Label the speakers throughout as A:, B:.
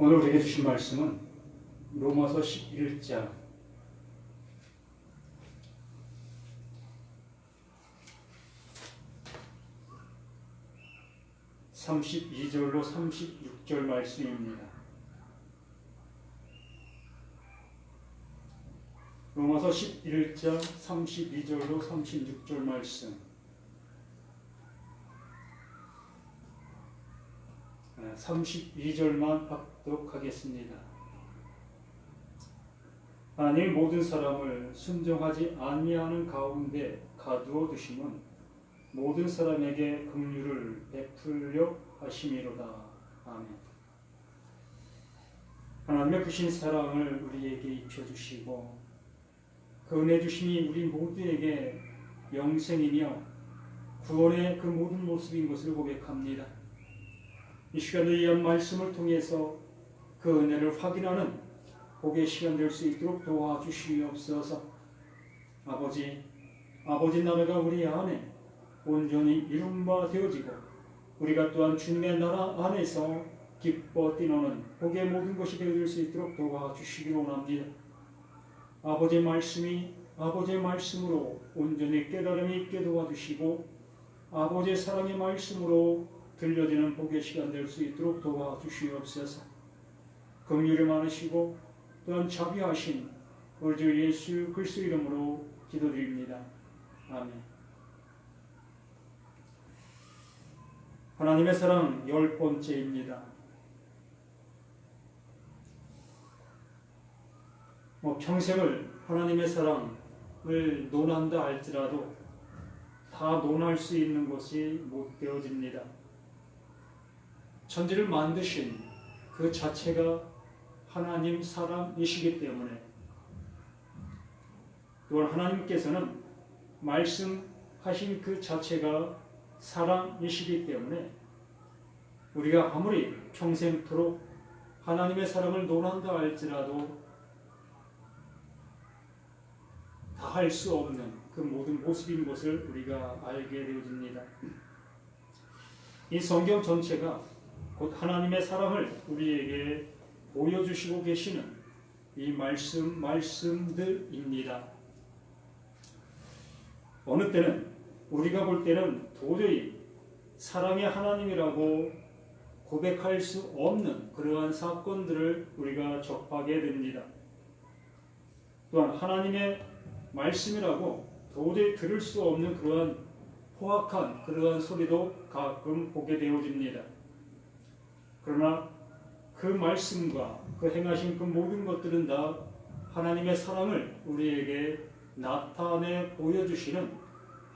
A: 오늘 우리에게 주신 말씀은 로마서 11장 32절로 36절 말씀입니다. 로마서 11장 32절로 36절 말씀. 32절만 합독하겠습니다. 하나님이 모든 사람을 순종하지 아니하는 가운데 가두어 두심은 모든 사람에게 긍휼을 베풀려 하심이로다. 아멘. 하나님의 크신 사랑을 우리에게 입혀주시고 그 은혜 주심이 우리 모두에게 영생이며 구원의 그 모든 모습인 것을 고백합니다. 이 시간에 이 한 말씀을 통해서 그 은혜를 확인하는 복의 시간 될 수 있도록 도와주시옵소서. 아버지 나라가 우리 안에 온전히 이룬 바 되어지고 우리가 또한 주님의 나라 안에서 기뻐 뛰노는 복의 모든 것이 되어질 수 있도록 도와주시기 원합니다. 아버지의 말씀이 아버지의 말씀으로 온전히 깨달음이 있게 도와주시고 아버지의 사랑의 말씀으로 들려지는 복의 시간 될 수 있도록 도와주시옵소서. 긍휼이 많으시고 또한 자비하신 우리 주 예수 그리스도 이름으로 기도드립니다. 아멘. 하나님의 사랑 10번째입니다. 평생을 하나님의 사랑을 논한다 할지라도 다 논할 수 있는 것이 못 되어집니다. 천지를 만드신 그 자체가 하나님 사랑이시기 때문에 또한 하나님께서는 말씀하신 그 자체가 사랑이시기 때문에 우리가 아무리 평생토록 하나님의 사랑을 논한다 할지라도 다 할 수 없는 그 모든 모습인 것을 우리가 알게 되어집니다. 이 성경 전체가 곧 하나님의 사랑을 우리에게 보여주시고 계시는 이 말씀들입니다. 어느 때는 우리가 볼 때는 도저히 사랑의 하나님이라고 고백할 수 없는 그러한 사건들을 우리가 접하게 됩니다. 또한 하나님의 말씀이라고 도저히 들을 수 없는 그러한 포악한 그러한 소리도 가끔 보게 되어집니다. 그러나 그 말씀과 그 행하신 그 모든 것들은 다 하나님의 사랑을 우리에게 나타내 보여주시는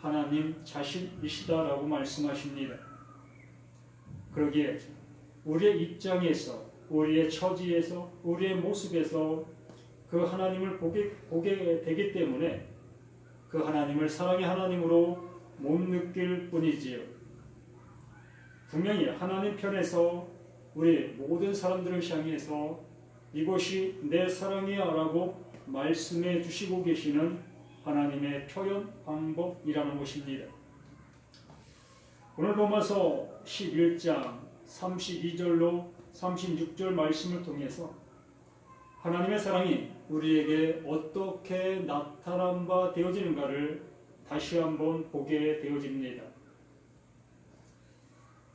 A: 하나님 자신이시다라고 말씀하십니다. 그러기에 우리의 입장에서, 우리의 처지에서, 우리의 모습에서 그 하나님을 보게 되기 때문에 그 하나님을 사랑의 하나님으로 못 느낄 뿐이지요. 분명히 하나님 편에서 우리 모든 사람들을 향해서 이것이 내 사랑이야 라고 말씀해 주시고 계시는 하나님의 표현 방법이라는 것입니다. 오늘 로마서 11장 32절로 36절 말씀을 통해서 하나님의 사랑이 우리에게 어떻게 나타난 바 되어지는가를 다시 한번 보게 되어집니다.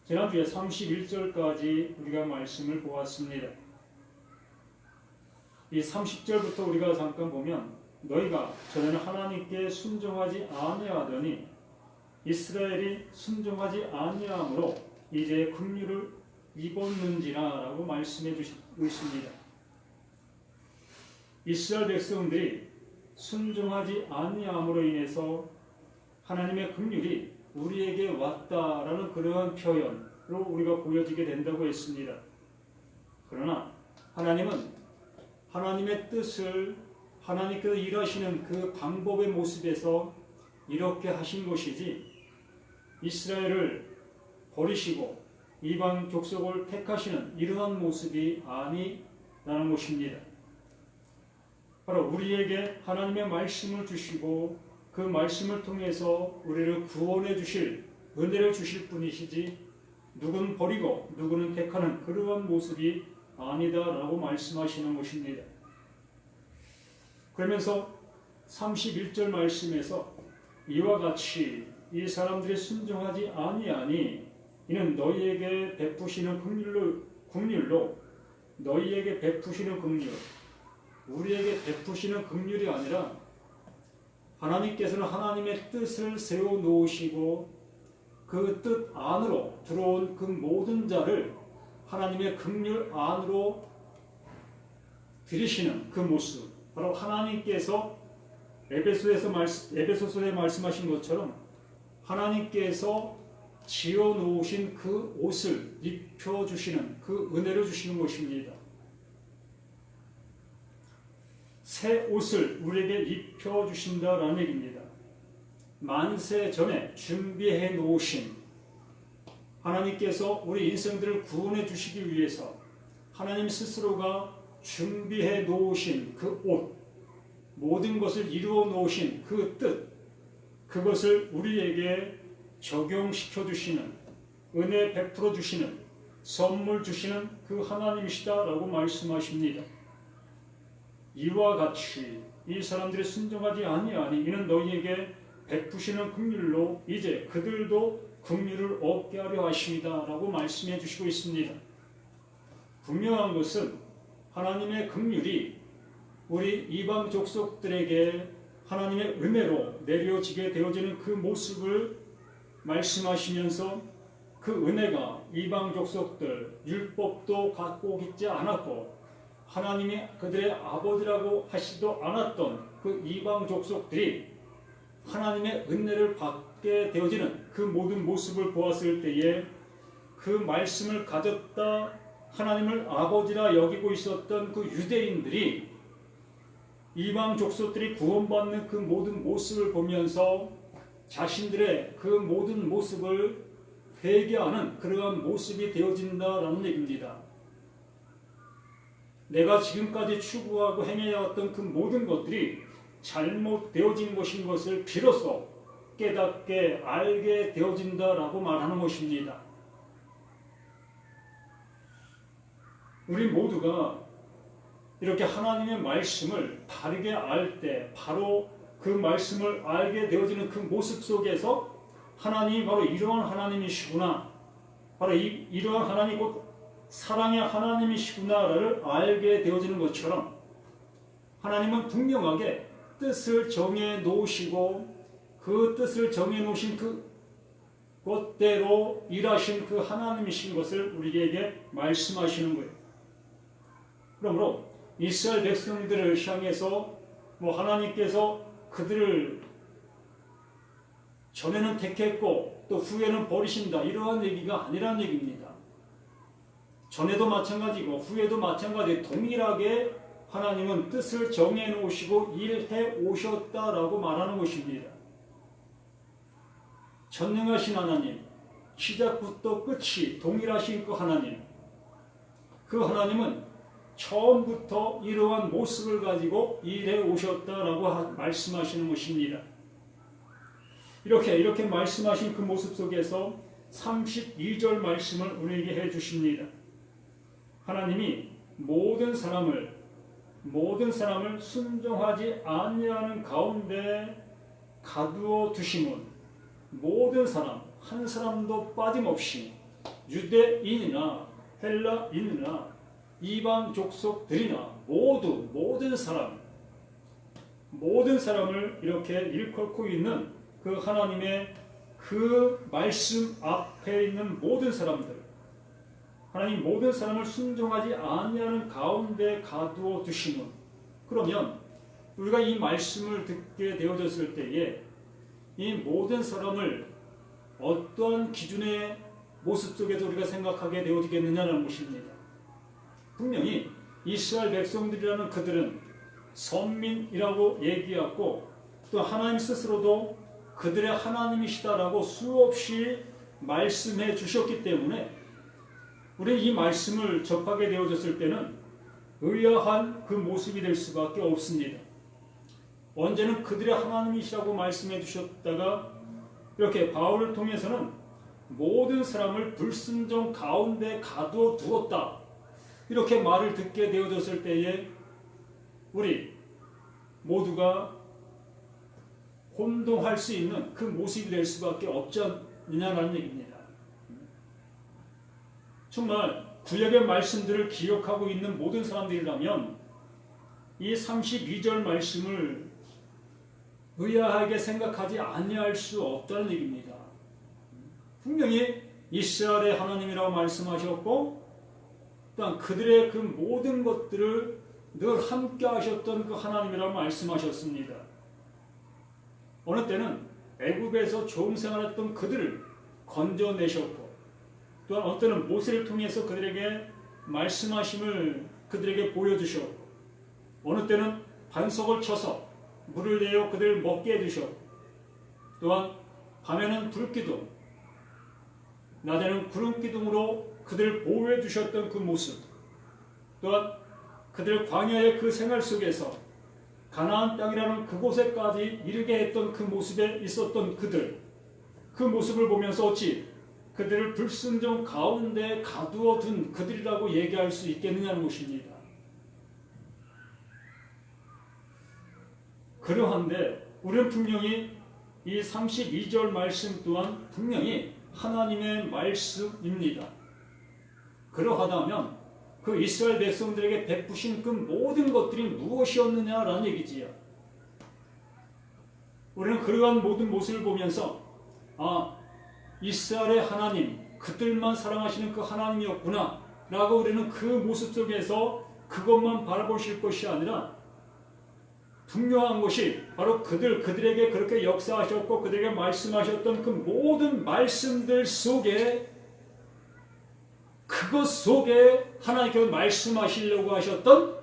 A: 지난주에 31절까지 우리가 말씀을 보았습니다. 이 30절부터 우리가 잠깐 보면 너희가 전에는 하나님께 순종하지 아니하더니 이스라엘이 순종하지 아니함으로 이제 긍휼을 입었는지라 라고 말씀해 주시고 있습니다. 이스라엘 백성들이 순종하지 아니함으로 인해서 하나님의 긍휼이 우리에게 왔다라는 그러한 표현으로 우리가 보여지게 된다고 했습니다. 그러나 하나님은 하나님의 뜻을 하나님께서 일하시는 그 방법의 모습에서 이렇게 하신 것이지 이스라엘을 버리시고 이방 족속을 택하시는 이러한 모습이 아니라는 것입니다. 바로 우리에게 하나님의 말씀을 주시고 그 말씀을 통해서 우리를 구원해 주실 은혜를 주실 분이시지 누구는 버리고 누구는 택하는 그러한 모습이 아니다라고 말씀하시는 것입니다. 그러면서 31절 말씀에서 이와 같이 이 사람들이 순종하지 아니하니 이는 너희에게 베푸시는 긍휼로 너희에게 베푸시는 긍휼, 우리에게 베푸시는 긍휼이 아니라 하나님께서는 하나님의 뜻을 세워놓으시고 그 뜻 안으로 들어온 그 모든 자를 하나님의 긍휼 안으로 들이시는 그 모습, 바로 하나님께서 에베소서에 말씀하신 것처럼 하나님께서 지어놓으신 그 옷을 입혀주시는 그 은혜를 주시는 것입니다. 새 옷을 우리에게 입혀주신다라는 얘기입니다. 만세 전에 준비해 놓으신 하나님께서 우리 인생들을 구원해 주시기 위해서 하나님 스스로가 준비해 놓으신 그 옷, 모든 것을 이루어 놓으신 그 뜻, 그것을 우리에게 적용시켜 주시는, 은혜 베풀어 주시는, 선물 주시는 그 하나님이시다라고 말씀하십니다. 이와 같이 이 사람들이 순종하지 아니하니 이는 너희에게 베푸시는 긍휼로 이제 그들도 긍휼을 얻게 하려 하십니다라고 말씀해 주시고 있습니다. 분명한 것은 하나님의 긍휼이 우리 이방 족속들에게 하나님의 은혜로 내려지게 되어지는 그 모습을 말씀하시면서 그 은혜가 이방 족속들 율법도 갖고 있지 않았고 하나님이 그들의 아버지라고 하시지도 않았던 그 이방 족속들이 하나님의 은혜를 받게 되어지는 그 모든 모습을 보았을 때에 그 말씀을 가졌다 하나님을 아버지라 여기고 있었던 그 유대인들이 이방 족속들이 구원받는 그 모든 모습을 보면서 자신들의 그 모든 모습을 회개하는 그러한 모습이 되어진다라는 얘기입니다. 내가 지금까지 추구하고 행해왔던 그 모든 것들이 잘못되어진 것인 것을 비로소 깨닫게 알게 되어진다라고 말하는 것입니다. 우리 모두가 이렇게 하나님의 말씀을 바르게 알 때 바로 그 말씀을 알게 되어지는 그 모습 속에서 하나님이 바로 이러한 하나님이시구나, 바로 이러한 하나님 곧 사랑의 하나님이시구나를 알게 되어지는 것처럼 하나님은 분명하게 뜻을 정해 놓으시고 그 뜻을 정해 놓으신 그 것대로 일하신 그 하나님이신 것을 우리에게 말씀하시는 거예요. 그러므로 이스라엘 백성들을 향해서 하나님께서 그들을 전에는 택했고 또 후에는 버리신다 이러한 얘기가 아니라는 얘기입니다. 전에도 마찬가지고 후에도 마찬가지 동일하게 하나님은 뜻을 정해 놓으시고 일해 오셨다라고 말하는 것입니다. 전능하신 하나님, 시작부터 끝이 동일하신 그 하나님, 그 하나님은 처음부터 이러한 모습을 가지고 일해 오셨다라고 말씀하시는 것입니다. 이렇게 말씀하신 그 모습 속에서 32절 말씀을 우리에게 해 주십니다. 하나님이 모든 사람을 순종하지 아니하는 가운데 가두어 두심은 모든 사람 한 사람도 빠짐없이 유대인이나 헬라인이나 이방 족속들이나 모든 사람을 이렇게 일컬고 있는 그 하나님의 그 말씀 앞에 있는 모든 사람들, 하나님 모든 사람을 순종하지 아니하는 가운데 가두어 두시는, 그러면 우리가 이 말씀을 듣게 되어졌을 때에 이 모든 사람을 어떠한 기준의 모습 속에서 우리가 생각하게 되어지겠느냐는 것입니다. 분명히 이스라엘 백성들이라는 그들은 선민이라고 얘기하고 또 하나님 스스로도 그들의 하나님이시다라고 수없이 말씀해 주셨기 때문에 우리 이 말씀을 접하게 되어졌을 때는 의아한 그 모습이 될 수밖에 없습니다. 언제는 그들의 하나님이시라고 말씀해 주셨다가 이렇게 바울을 통해서는 모든 사람을 불순종 가운데 가두어 두었다, 이렇게 말을 듣게 되어졌을 때에 우리 모두가 혼동할 수 있는 그 모습이 될 수밖에 없지 않느냐는 얘기입니다. 정말 구약의 말씀들을 기억하고 있는 모든 사람들이라면 이 32절 말씀을 의아하게 생각하지 아니할 수 없다는 얘기입니다. 분명히 이스라엘의 하나님이라고 말씀하셨고 또한 그들의 그 모든 것들을 늘 함께 하셨던 그 하나님이라고 말씀하셨습니다. 어느 때는 애굽에서 종생활했던 그들을 건져내셨고 또한 어느 때는 모세를 통해서 그들에게 말씀하심을 그들에게 보여주셨고 어느 때는 반석을 쳐서 물을 내어 그들을 먹게 해주셨고 또한 밤에는 불기둥 낮에는 구름기둥으로 그들을 보호해 주셨던 그 모습 또한 그들 광야의 그 생활 속에서 가나안 땅이라는 그곳에까지 이르게 했던 그 모습에 있었던 그들 그 모습을 보면서 어찌 그들을 불순종 가운데 가두어 둔 그들이라고 얘기할 수 있겠느냐는 것입니다. 그러한데 우리는 분명히 이 32절 말씀 또한 분명히 하나님의 말씀입니다. 그러하다면 그 이스라엘 백성들에게 베푸신 그 모든 것들이 무엇이었느냐라는 얘기지요. 우리는 그러한 모든 모습을 보면서 이스라엘의 하나님, 그들만 사랑하시는 그 하나님이었구나 라고 우리는 그 모습 속에서 그것만 바라보실 것이 아니라 분명한 것이 바로 그들에게 그렇게 역사하셨고 그들에게 말씀하셨던 그 모든 말씀들 속에 그것 속에 하나님께서 말씀하시려고 하셨던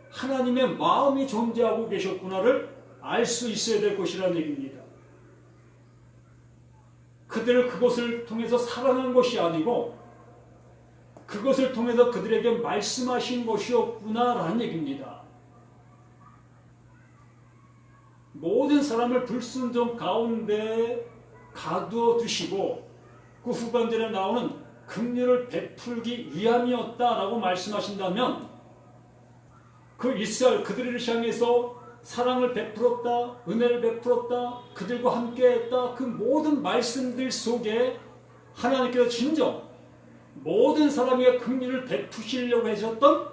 A: 하나님의 마음이 존재하고 계셨구나를 알 수 있어야 될 것이라는 얘기입니다. 그들을 그것을 통해서 사랑한 것이 아니고 그것을 통해서 그들에게 말씀하신 것이었구나라는 얘기입니다. 모든 사람을 불순종 가운데 가두어 두시고 그 후반절에 나오는 긍휼을 베풀기 위함이었다라고 말씀하신다면 그 이스라엘 그들을 향해서 사랑을 베풀었다, 은혜를 베풀었다, 그들과 함께했다 그 모든 말씀들 속에 하나님께서 진정 모든 사람에게 긍휼을 베푸시려고 하셨던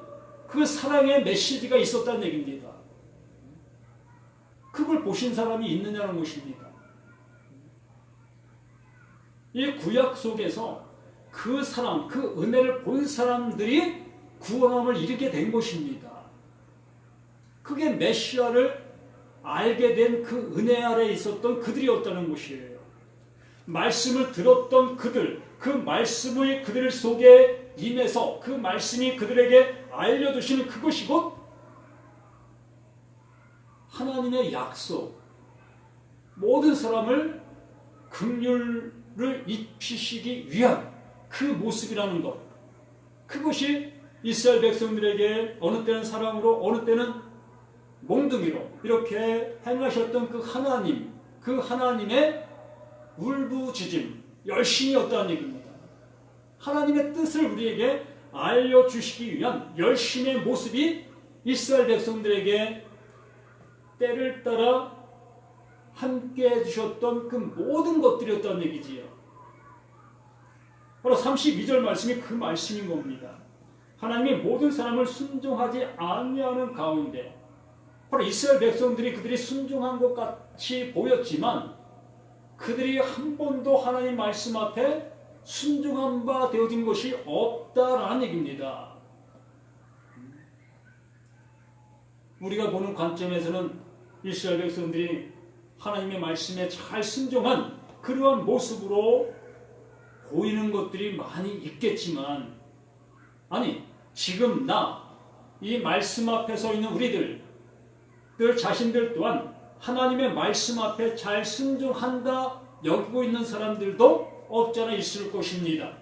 A: 그 사랑의 메시지가 있었다는 얘기입니다. 그걸 보신 사람이 있느냐는 것입니다. 이 구약 속에서 그 사랑, 그 은혜를 본 사람들이 구원함을 이루게 된 것입니다. 그게 메시아를 알게 된 그 은혜 아래 있었던 그들이었다는 것이에요. 말씀을 들었던 그들, 그 말씀의 그들 속에 임해서 그 말씀이 그들에게 알려주시는 그것이 곧 하나님의 약속, 모든 사람을 긍휼을 입히시기 위한 그 모습이라는 것, 그것이 이스라엘 백성들에게 어느 때는 사랑으로 어느 때는 몽둥이로 이렇게 행하셨던 그 하나님, 그 하나님의 울부짖음, 열심이었다는 얘기입니다. 하나님의 뜻을 우리에게 알려주시기 위한 열심의 모습이 이스라엘 백성들에게 때를 따라 함께 해주셨던 그 모든 것들이었다는 얘기지요. 바로 32절 말씀이 그 말씀인 겁니다. 하나님이 모든 사람을 순종하지 아니하는 가운데 바로 이스라엘 백성들이 그들이 순종한 것 같이 보였지만 그들이 한 번도 하나님 말씀 앞에 순종한 바 되어진 것이 없다라는 얘기입니다. 우리가 보는 관점에서는 이스라엘 백성들이 하나님의 말씀에 잘 순종한 그러한 모습으로 보이는 것들이 많이 있겠지만 지금 이 말씀 앞에 서 있는 우리들 자신들 또한 하나님의 말씀 앞에 잘 순종한다 여기고 있는 사람들도 없잖아 있을 것입니다.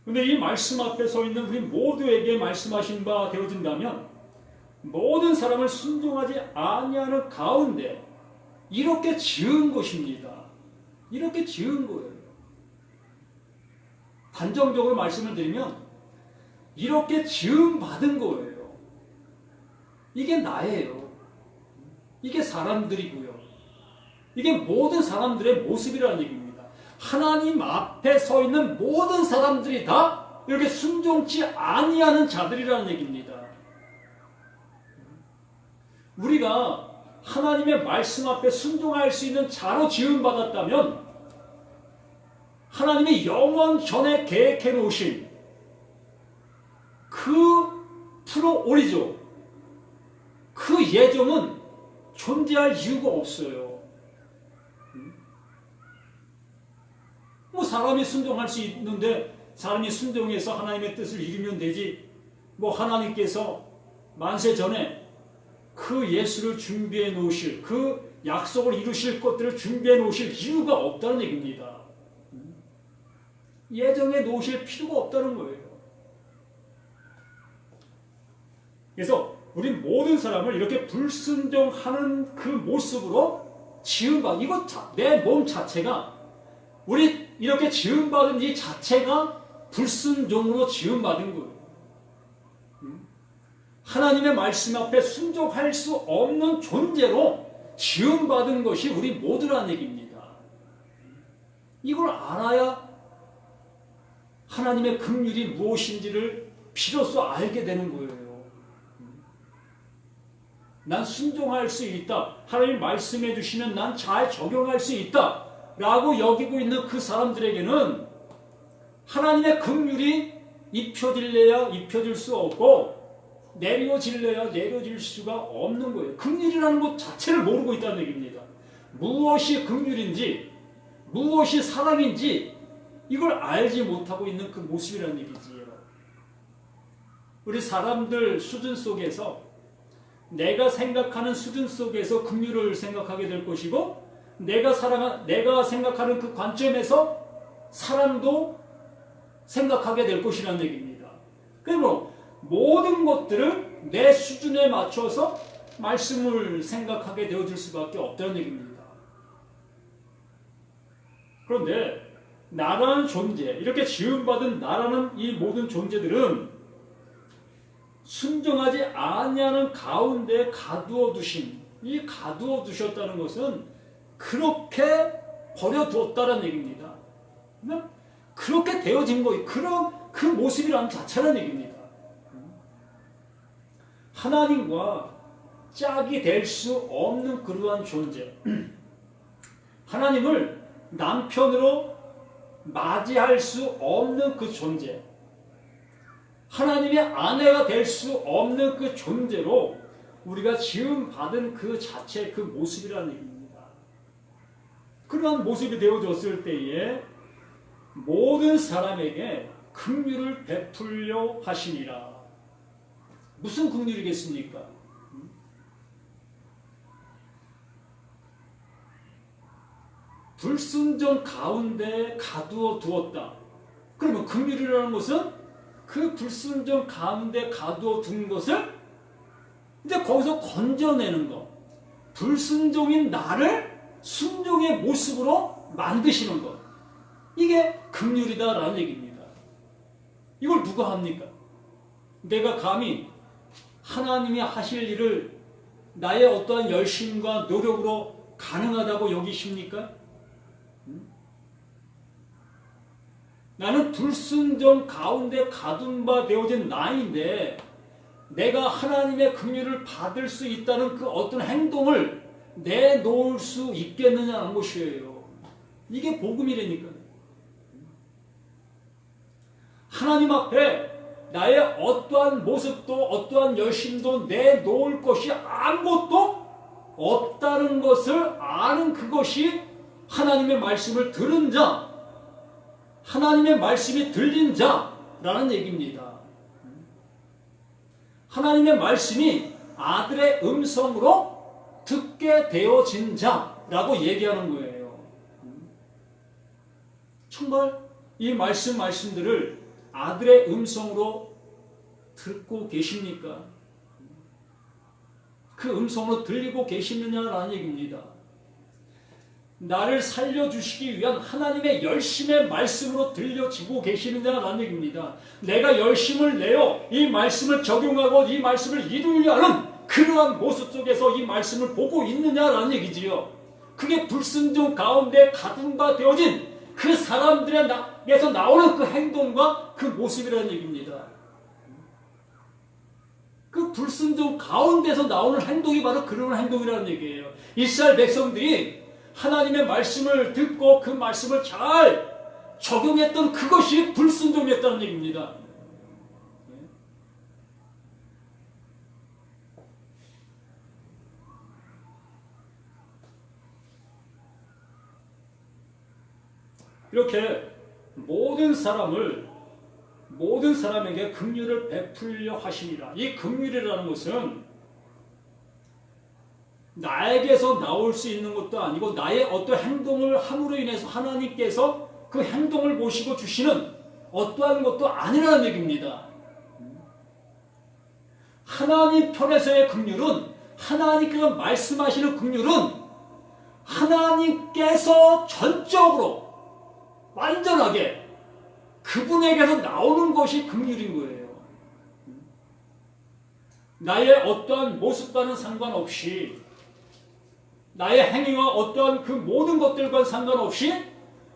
A: 그런데 이 말씀 앞에 서 있는 우리 모두에게 말씀하신 바 되어진다면 모든 사람을 순종하지 아니하는 가운데 이렇게 지은 것입니다. 이렇게 지은 거예요. 단정적으로 말씀을 드리면 이렇게 지음 받은 거예요. 이게 나예요. 이게 사람들이고요. 이게 모든 사람들의 모습이라는 얘기입니다. 하나님 앞에 서 있는 모든 사람들이 다 이렇게 순종치 아니하는 자들이라는 얘기입니다. 우리가 하나님의 말씀 앞에 순종할 수 있는 자로 지음받았다면 하나님이 영원 전에 계획해 놓으신 그 프로오리조, 그 예정은 존재할 이유가 없어요. 뭐 사람이 순종할 수 있는데 사람이 순종해서 하나님의 뜻을 이루면 되지, 뭐 하나님께서 만세 전에 그 예수를 준비해 놓으실, 그 약속을 이루실 것들을 준비해 놓으실 이유가 없다는 얘기입니다. 예정해 놓으실 필요가 없다는 거예요. 그래서 우리 모든 사람을 이렇게 불순종하는 그 모습으로 지음받은, 이거 내 몸 자체가, 우리 이렇게 지음받은 이 자체가 불순종으로 지음받은 거예요. 하나님의 말씀 앞에 순종할 수 없는 존재로 지음받은 것이 우리 모두라는 얘기입니다. 이걸 알아야 하나님의 긍휼이 무엇인지를 비로소 알게 되는 거예요. 난 순종할 수 있다. 하나님 말씀해 주시면 난 잘 적용할 수 있다. 라고 여기고 있는 그 사람들에게는 하나님의 긍휼이 입혀질래야 입혀질 수 없고 내려질래야 내려질 수가 없는 거예요. 긍휼이라는 것 자체를 모르고 있다는 얘기입니다. 무엇이 긍휼인지, 무엇이 사랑인지 이걸 알지 못하고 있는 그 모습이라는 얘기지요. 우리 사람들 수준 속에서, 내가 생각하는 수준 속에서 긍휼을 생각하게 될 것이고, 내가 생각하는 그 관점에서 사람도 생각하게 될 것이라는 얘기입니다. 그리고 모든 것들을 내 수준에 맞춰서 말씀을 생각하게 되어질 수밖에 없다는 얘기입니다. 그런데 나라는 존재, 이렇게 지음받은 나라는 이 모든 존재들은 순종하지 아니하는 가운데 가두어 두신, 이 가두어 두셨다는 것은 그렇게 버려두었다는 얘기입니다. 그렇게 되어진 거예요. 그런 그 모습이라는 자체라는 얘기입니다. 하나님과 짝이 될 수 없는 그러한 존재, 하나님을 남편으로 맞이할 수 없는 그 존재, 하나님의 아내가 될 수 없는 그 존재로 우리가 지음받은 그 자체, 그 모습이라는 얘기입니다. 그러한 모습이 되어졌을 때에 모든 사람에게 긍휼을 베풀려 하시니라. 무슨 긍휼이겠습니까? 불순종 가운데 가두어 두었다. 그러면 긍휼이라는 것은 그 불순종 가운데 가두어 둔 것을 이제 거기서 건져내는 것. 불순종인 나를 순종의 모습으로 만드시는 것. 이게 긍휼이다라는 얘기입니다. 이걸 누가 합니까? 내가 감히 하나님이 하실 일을 나의 어떠한 열심과 노력으로 가능하다고 여기십니까? 나는 불순종 가운데 가둔 바 되어진 나인데 내가 하나님의 긍휼을 받을 수 있다는 그 어떤 행동을 내놓을 수 있겠느냐는 것이에요. 이게 복음이라니까요. 하나님 앞에 나의 어떠한 모습도 어떠한 열심도 내놓을 것이 아무것도 없다는 것을 아는 그것이 하나님의 말씀을 들은 자, 하나님의 말씀이 들린 자라는 얘기입니다. 하나님의 말씀이 아들의 음성으로 듣게 되어진 자라고 얘기하는 거예요. 정말 이 말씀들을 아들의 음성으로 듣고 계십니까? 그 음성으로 들리고 계시느냐라는 얘기입니다. 나를 살려주시기 위한 하나님의 열심의 말씀으로 들려지고 계시느냐라는 얘기입니다. 내가 열심을 내어 이 말씀을 적용하고 이 말씀을 이루려 하는 그러한 모습 속에서 이 말씀을 보고 있느냐라는 얘기지요. 그게 불순종 가운데 가둔 바 되어진 그 사람들에서 나오는 그 행동과 그 모습이라는 얘기입니다. 그 불순종 가운데서 나오는 행동이 바로 그런 행동이라는 얘기예요. 이스라엘 백성들이 하나님의 말씀을 듣고 그 말씀을 잘 적용했던 그것이 불순종이었다는 얘기입니다. 이렇게 모든 사람에게 긍휼을 베풀려 하시니라. 이 긍휼이라는 것은 나에게서 나올 수 있는 것도 아니고 나의 어떤 행동을 함으로 인해서 하나님께서 그 행동을 보시고 주시는 어떠한 것도 아니라는 얘기입니다. 하나님 편에서의 긍휼은, 하나님께서 말씀하시는 긍휼은 하나님께서 전적으로 완전하게 그분에게서 나오는 것이 긍휼인 거예요. 나의 어떠한 모습과는 상관없이, 나의 행위와 어떠한 그 모든 것들과 상관없이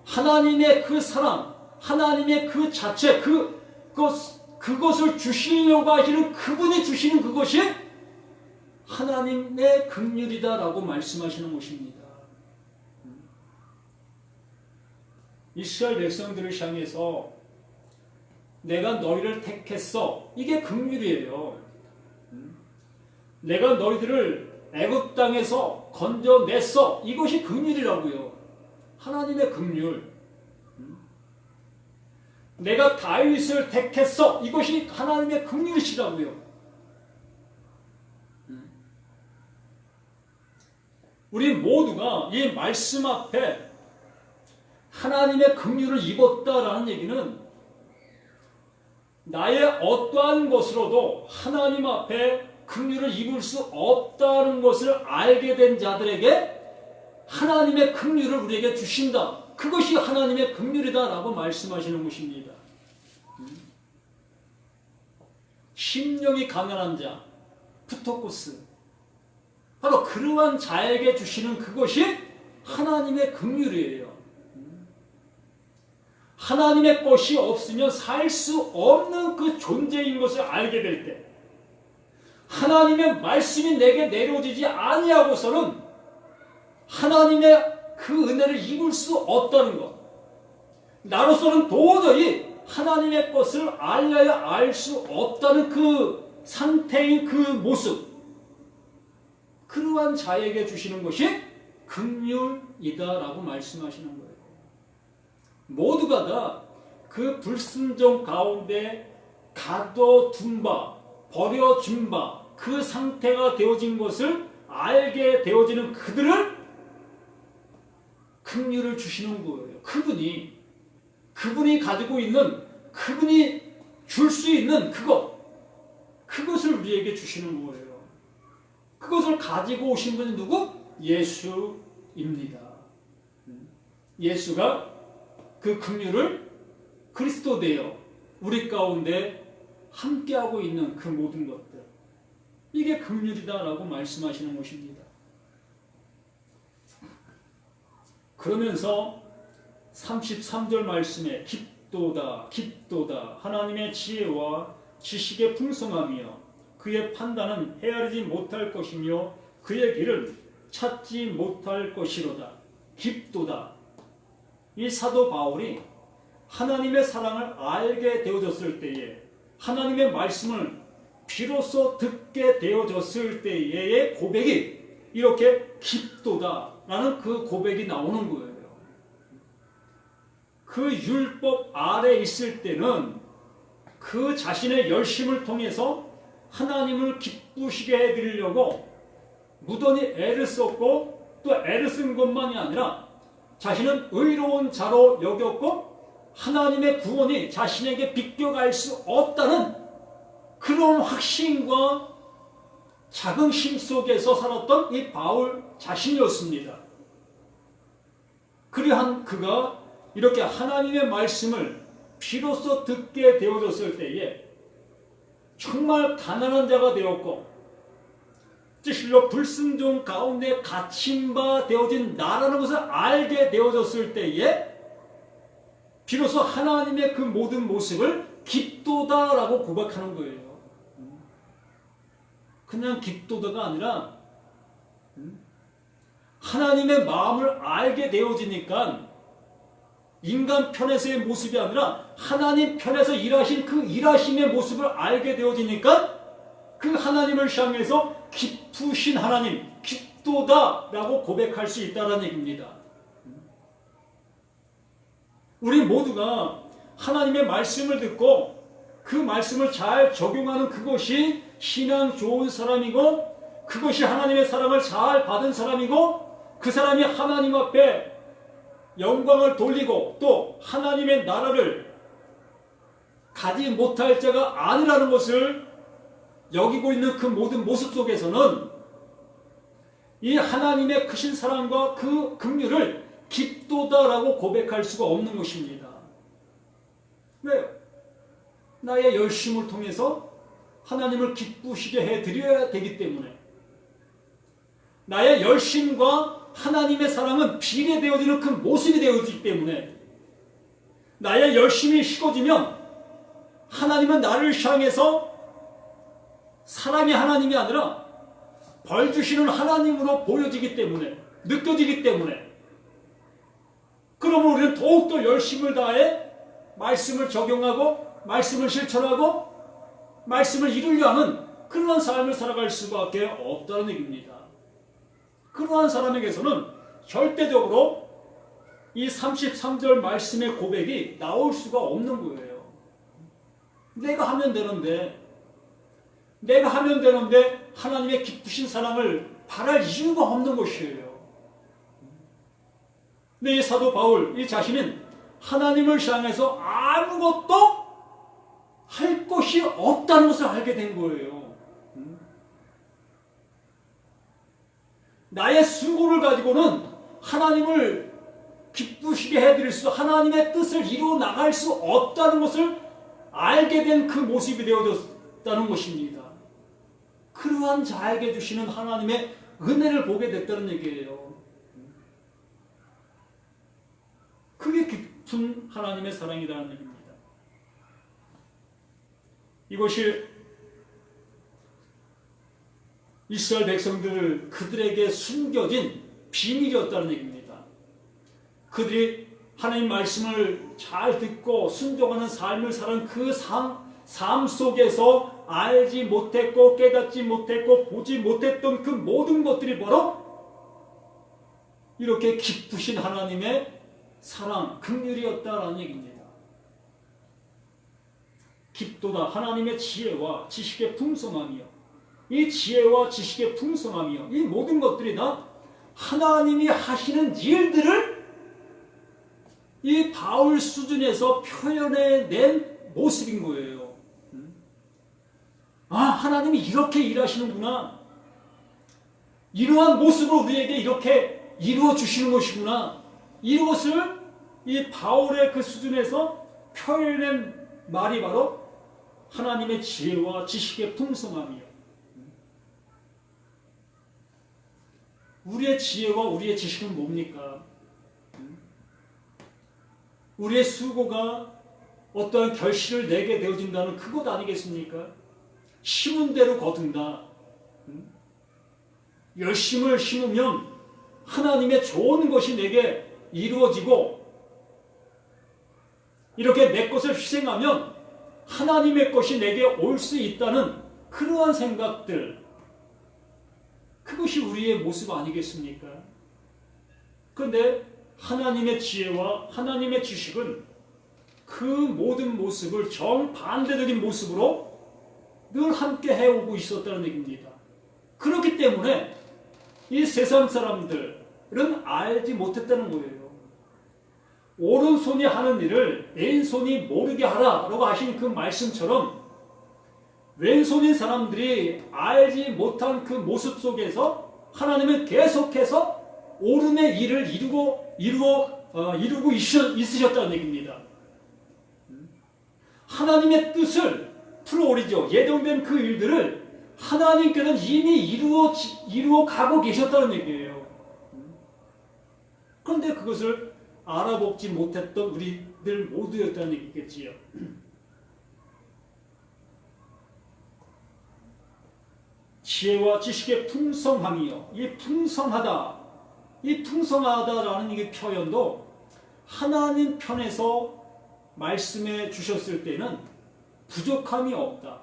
A: 하나님의 그 사랑, 하나님의 그 자체, 그것을 주시려고 하시는 그분이 주시는 그것이 하나님의 긍휼이다라고 말씀하시는 것입니다. 이스라엘 백성들을 향해서 내가 너희를 택했어. 이게 긍휼이에요. 내가 너희들을 애굽 땅에서 건져냈어. 이것이 긍휼이라고요. 하나님의 긍휼. 내가 다윗을 택했어. 이것이 하나님의 긍휼이시라고요. 우리 모두가 이 말씀 앞에 하나님의 긍휼을 입었다라는 얘기는 나의 어떠한 것으로도 하나님 앞에 긍휼을 입을 수 없다는 것을 알게 된 자들에게 하나님의 긍휼을 우리에게 주신다. 그것이 하나님의 긍휼이다라고 말씀하시는 것입니다. 심령이 가난한 자, 프토코스, 바로 그러한 자에게 주시는 그것이 하나님의 긍휼이에요. 하나님의 것이 없으면 살 수 없는 그 존재인 것을 알게 될 때, 하나님의 말씀이 내게 내려지지 아니하고서는 하나님의 그 은혜를 입을 수 없다는 것, 나로서는 도저히 하나님의 것을 알려야 알 수 없다는 그 상태의 그 모습, 그러한 자에게 주시는 것이 긍휼이다라고 말씀하시는 거예요. 모두가 다 그 불순종 가운데 가둬둔 바, 버려진 바, 그 상태가 되어진 것을 알게 되어지는 그들을 긍휼을 주시는 거예요. 그분이 가지고 있는, 그분이 줄 수 있는 그것을 우리에게 주시는 거예요. 그것을 가지고 오신 분이 누구? 예수입니다. 예수가 그 긍휼을 그리스도 되어 우리 가운데 함께하고 있는 그 모든 것들, 이게 긍휼이다라고 말씀하시는 것입니다. 그러면서 33절 말씀에 깊도다 하나님의 지혜와 지식의 풍성함이여 그의 판단은 헤아리지 못할 것이며 그의 길을 찾지 못할 것이로다. 깊도다. 이 사도 바울이 하나님의 사랑을 알게 되어졌을 때에, 하나님의 말씀을 비로소 듣게 되어졌을 때의 고백이 이렇게 깊도다라는 그 고백이 나오는 거예요. 그 율법 아래 있을 때는 그 자신의 열심을 통해서 하나님을 기쁘시게 해드리려고 무던히 애를 썼고, 또 애를 쓴 것만이 아니라 자신은 의로운 자로 여겼고 하나님의 구원이 자신에게 비껴갈 수 없다는 그런 확신과 자긍심 속에서 살았던 이 바울 자신이었습니다. 그리한 그가 이렇게 하나님의 말씀을 비로소 듣게 되어졌을 때에 정말 가난한 자가 되었고 실로 불순종 가운데 갇힌 바 되어진 나라는 것을 알게 되어졌을 때에 비로소 하나님의 그 모든 모습을 깊도다라고 고백하는 거예요. 그냥 깊도다가 아니라 하나님의 마음을 알게 되어지니까 인간 편에서의 모습이 아니라 하나님 편에서 일하신 그 일하심의 모습을 알게 되어지니까 그 하나님을 향해서 깊으신 하나님, 깊도다라고 고백할 수 있다는 얘기입니다. 우리 모두가 하나님의 말씀을 듣고 그 말씀을 잘 적용하는 그것이 신앙 좋은 사람이고 그것이 하나님의 사랑을 잘 받은 사람이고 그 사람이 하나님 앞에 영광을 돌리고 또 하나님의 나라를 가지 못할 자가 아니라는 것을 여기고 있는 그 모든 모습 속에서는 이 하나님의 크신 사랑과 그 긍휼을 깊도다라고 고백할 수가 없는 것입니다. 왜요? 나의 열심을 통해서 하나님을 기쁘시게 해드려야 되기 때문에 나의 열심과 하나님의 사랑은 비례되어지는 그 모습이 되어지기 때문에 나의 열심이 식어지면 하나님은 나를 향해서 사랑의 하나님이 아니라 벌 주시는 하나님으로 보여지기 때문에 느껴지기 때문에 그러면 우리는 더욱더 열심을 다해 말씀을 적용하고 말씀을 실천하고 말씀을 이루려 하는 그러한 삶을 살아갈 수밖에 없다는 얘기입니다. 그러한 사람에게서는 절대적으로 이 33절 말씀의 고백이 나올 수가 없는 거예요. 내가 하면 되는데 하나님의 깊으신 사랑을 바랄 이유가 없는 것이에요. 근데 이 사도 바울 이 자신은 하나님을 향해서 아무것도 할 것이 없다는 것을 알게 된 거예요. 나의 수고를 가지고는 하나님을 기쁘시게 해드릴 수, 하나님의 뜻을 이루어 나갈 수 없다는 것을 알게 된 그 모습이 되어졌다는 것입니다. 그러한 자에게 주시는 하나님의 은혜를 보게 됐다는 얘기예요. 그게 깊은 하나님의 사랑이라는 얘기입니다. 이것이 이스라엘 백성들 그들에게 숨겨진 비밀이었다는 얘기입니다. 그들이 하나님 말씀을 잘 듣고 순종하는 삶을 사는 그 삶 속에서 알지 못했고 깨닫지 못했고 보지 못했던 그 모든 것들이 바로 이렇게 깊으신 하나님의 사랑, 긍휼이었다라는 얘기입니다. 깊도다 하나님의 지혜와 지식의 풍성함이요. 이 지혜와 지식의 풍성함이요. 이 모든 것들이 다 하나님이 하시는 일들을 이 바울 수준에서 표현해낸 모습인 거예요. 아, 하나님이 이렇게 일하시는구나. 이러한 모습으로 우리에게 이렇게 이루어 주시는 것이구나. 이것을 이 바울의 그 수준에서 표현한 말이 바로 하나님의 지혜와 지식의 풍성함이요. 우리의 지혜와 우리의 지식은 뭡니까? 우리의 수고가 어떠한 결실을 내게 되어진다는 그것 아니겠습니까? 심은 대로 거둔다. 열심을 심으면 하나님의 좋은 것이 내게 이루어지고 이렇게 내 것을 희생하면 하나님의 것이 내게 올 수 있다는 그러한 생각들, 그것이 우리의 모습 아니겠습니까? 그런데 하나님의 지혜와 하나님의 지식은 그 모든 모습을 정반대적인 모습으로 늘 함께 해오고 있었다는 얘기입니다. 그렇기 때문에 이 세상 사람들은 알지 못했다는 거예요. 오른손이 하는 일을 왼손이 모르게 하라라고 하신 그 말씀처럼 왼손인 사람들이 알지 못한 그 모습 속에서 하나님은 계속해서 오른의 일을 이루어 이루고 있으셨다는 얘기입니다. 하나님의 뜻을 풀어오리죠. 예정된 그 일들을 하나님께서는 이미 이루어 가고 계셨다는 얘기예요. 그런데 그것을 알아보지 못했던 우리들 모두였다는 얘기겠지요. 지혜와 지식의 풍성함이요. 이 풍성하다라는 이 표현도 하나님 편에서 말씀해 주셨을 때는 부족함이 없다.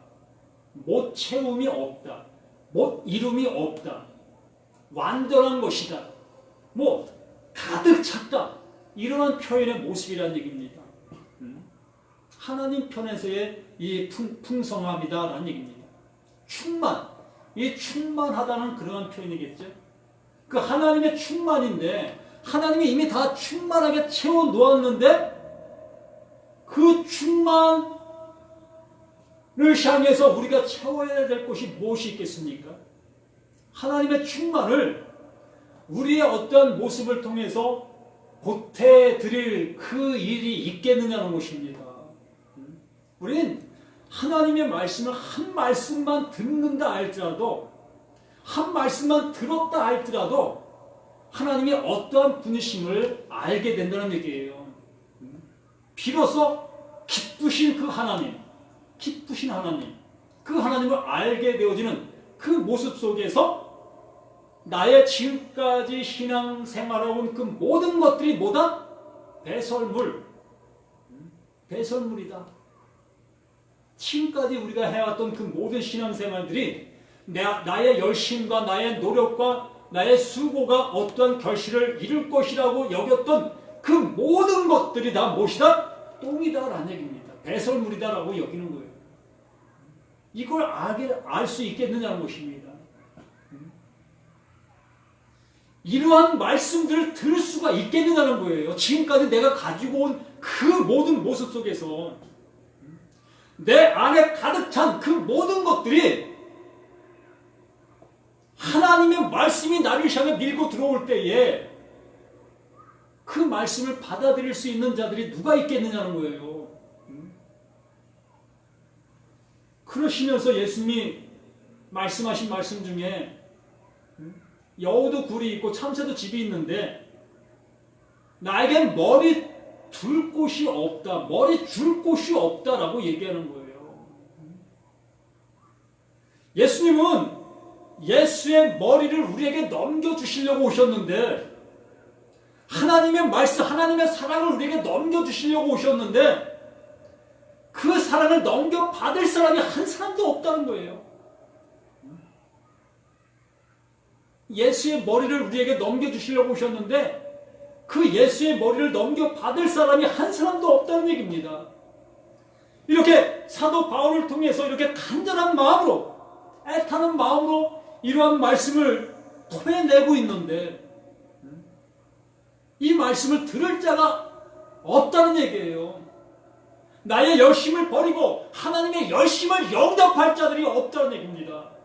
A: 못 채움이 없다. 못 이룸이 없다. 완전한 것이다. 가득 찼다. 이러한 표현의 모습이라는 얘기입니다. 하나님 편에서의 이 풍성함이다라는 얘기입니다. 충만하다는 그러한 표현이겠죠. 그 하나님의 충만인데 하나님이 이미 다 충만하게 채워 놓았는데 그 충만을 향해서 우리가 채워야 될 것이 무엇이 있겠습니까? 하나님의 충만을 우리의 어떤 모습을 통해서 보태드릴 그 일이 있겠느냐는 것입니다. 우리는 하나님의 말씀을 한 말씀만 듣는다 할지라도 한 말씀만 들었다 할지라도 하나님이 어떠한 분이심을 알게 된다는 얘기예요. 비로소 기쁘신 하나님, 그 하나님을 알게 되어지는 그 모습 속에서 나의 지금까지 신앙생활해온 그 모든 것들이 뭐다? 배설물이다. 지금까지 우리가 해왔던 그 모든 신앙생활들이 나의 열심과 나의 노력과 나의 수고가 어떠한 결실을 이룰 것이라고 여겼던 그 모든 것들이 다 무엇이다? 똥이다라는 얘기입니다. 배설물이다라고 여기는 거예요. 이걸 알 수 있겠느냐는 것입니다. 이러한 말씀들을 들을 수가 있겠느냐는 거예요. 지금까지 내가 가지고 온 그 모든 모습 속에서 내 안에 가득 찬 그 모든 것들이 하나님의 말씀이 나를 향해 밀고 들어올 때에 그 말씀을 받아들일 수 있는 자들이 누가 있겠느냐는 거예요. 그러시면서 예수님이 말씀하신 말씀 중에 여우도 굴이 있고 참새도 집이 있는데 나에겐 머리 둘 곳이 없다. 머리 줄 곳이 없다라고 얘기하는 거예요. 예수님은 예수의 머리를 우리에게 넘겨주시려고 오셨는데 하나님의 말씀, 하나님의 사랑을 우리에게 넘겨주시려고 오셨는데 그 사랑을 넘겨받을 사람이 한 사람도 없다는 거예요. 예수의 머리를 우리에게 넘겨주시려고 오셨는데 그 예수의 머리를 넘겨받을 사람이 한 사람도 없다는 얘기입니다. 이렇게 사도 바울을 통해서 이렇게 간절한 마음으로 애타는 마음으로 이러한 말씀을 토해내고 있는데 이 말씀을 들을 자가 없다는 얘기예요. 나의 열심을 버리고 하나님의 열심을 영접할 자들이 없다는 얘기입니다.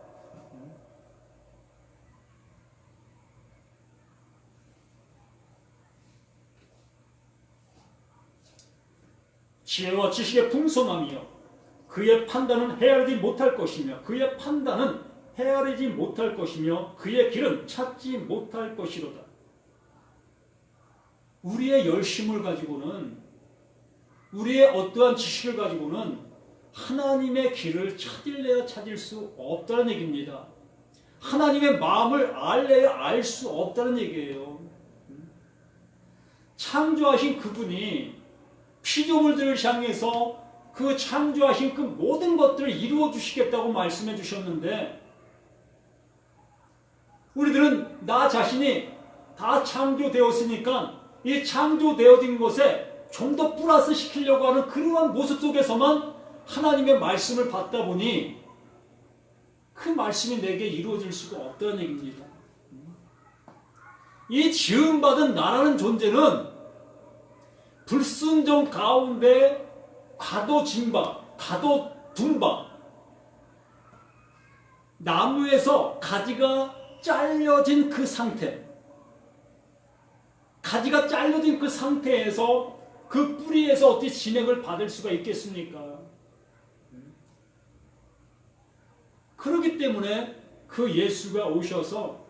A: 지혜와 지식의 풍성함이요 그의 판단은 헤아리지 못할 것이며 그의 길은 찾지 못할 것이로다. 우리의 열심을 가지고는 우리의 어떠한 지식을 가지고는 하나님의 길을 찾을래야 찾을 수 없다는 얘기입니다. 하나님의 마음을 알래야 알 수 없다는 얘기예요. 창조하신 그분이 피조물들을 향해서 그 창조하신 그 모든 것들을 이루어 주시겠다고 말씀해 주셨는데 우리들은 나 자신이 다 창조되었으니까 이 창조되어진 것에 좀 더 플러스 시키려고 하는 그러한 모습 속에서만 하나님의 말씀을 받다 보니 그 말씀이 내게 이루어질 수가 없다는 얘기입니다. 이 지음받은 나라는 존재는 불순종 가운데 가둬둔 바 나무에서 가지가 잘려진 그 상태 가지가 잘려진 그 상태에서 그 뿌리에서 어떻게 진액을 받을 수가 있겠습니까? 그렇기 때문에 그 예수가 오셔서